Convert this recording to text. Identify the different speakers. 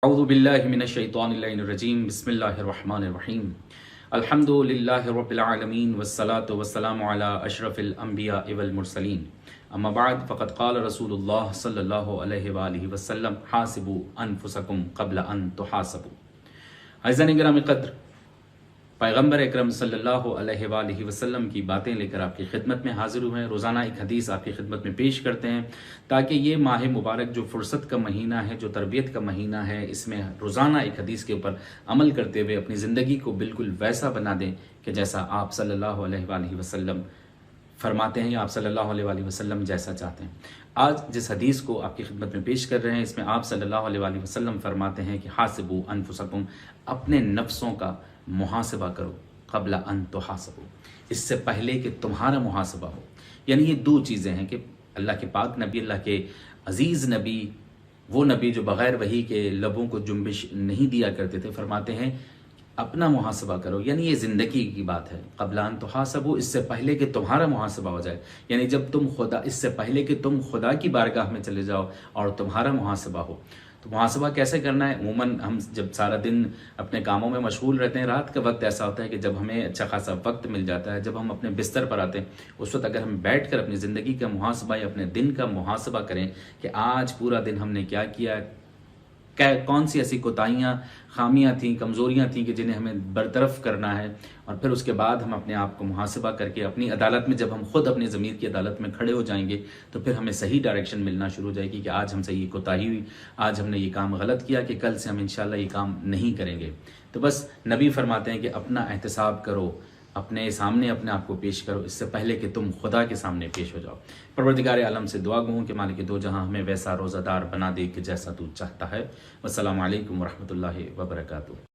Speaker 1: औज़ुबिल्लाहि मिनश्शैतानिर्रजीम बिस्मिल्लाहिर्रहमानिर्रहीम अल्हम्दुलिल्लाहि रब्बिल आलमीन वस्सलातु वस्सलामु अला अशरफिल अंबिया वल मुरसलीन अम्मा बाद फ़क़द क़ाल रसूलुल्लाह सल्लल्लाहु अलैहि वआलिहि वसल्लम हासिबू अनफुसकुम क़ब्ल अन तुहासबू। अज़ीज़ान गिरामी क़द्र, पैगम्बर अकरम सल्लल्लाहु अलैहि वआलिहि वसल्लम की बातें लेकर आपकी खिदमत में हाजिर हुए हैं। रोज़ाना एक हदीस आपकी खिदमत में पेश करते हैं ताकि ये माह मुबारक जो फ़ुर्सत का महीना है, जो तरबियत का महीना है, इसमें रोज़ाना एक हदीस के ऊपर अमल करते हुए अपनी ज़िंदगी को बिल्कुल वैसा बना दें कि जैसा आप सल्लल्लाहु अलैहि वआलिहि वसल्लम फरमाते हैं या आप सल्लल्लाहु अलैहि वसल्लम जैसा चाहते हैं। आज जिस हदीस को आपकी खिदमत में पेश कर रहे हैं, इसमें आप सल्लल्लाहु अलैहि वसल्लम फरमाते हैं कि हासिबू अनफुसकुम, अपने नफ्सों का मुहासबा करो, क़ब्ल अन तुहासबू, इससे पहले कि तुम्हारा मुहासबा हो। यानी ये दो चीज़ें हैं कि अल्लाह के पाक नबी, अल्लाह के अज़ीज़ नबी, वो नबी जो बग़ैर वही के लबों को जुम्बिश नहीं दिया करते थे, फरमाते हैं अपना मुहासबा करो। यानी ये ज़िंदगी की बात है। क़ब्ल अन तुहासबू, इससे पहले कि तुम्हारा मुहासबा हो जाए, यानी जब तुम खुदा, इससे पहले कि तुम खुदा की बारगाह में चले जाओ और तुम्हारा मुहासबा हो। तो मुहासबा कैसे करना है? अमूमन हम जब सारा दिन अपने कामों में मशगूल रहते हैं, रात का वक्त ऐसा होता है कि जब हमें अच्छा खासा वक्त मिल जाता है, जब हम अपने बिस्तर पर आते हैं, उस वक्त अगर हम बैठ कर अपनी ज़िंदगी का मुहासबा या अपने दिन का मुहासबा करें कि आज पूरा दिन हमने क्या किया, कौन सी ऐसी कोताहियाँ, खामियाँ थीं, कमज़ोरियाँ थीं कि जिन्हें हमें बरतरफ करना है, और फिर उसके बाद हम अपने आप को मुहासबा करके अपनी अदालत में, जब हम खुद अपनी ज़मीर की अदालत में खड़े हो जाएंगे, तो फिर हमें सही डायरेक्शन मिलना शुरू हो जाएगी कि आज हमसे ये कोताही हुई, आज हमने ये काम गलत किया, कि कल से हम इंशाल्लाह ये काम नहीं करेंगे। तो बस नबी फरमाते हैं कि अपना एहतिसाब करो, अपने सामने अपने आप को पेश करो, इससे पहले कि तुम खुदा के सामने पेश हो जाओ। परवरदिगार आलम से दुआ गो कि मालिक दो जहां हमें वैसा रोज़ादार बना दे कि जैसा तू चाहता है। वस्सलामु अलैकुम वरहमतुल्लाहि वबरकातुहू।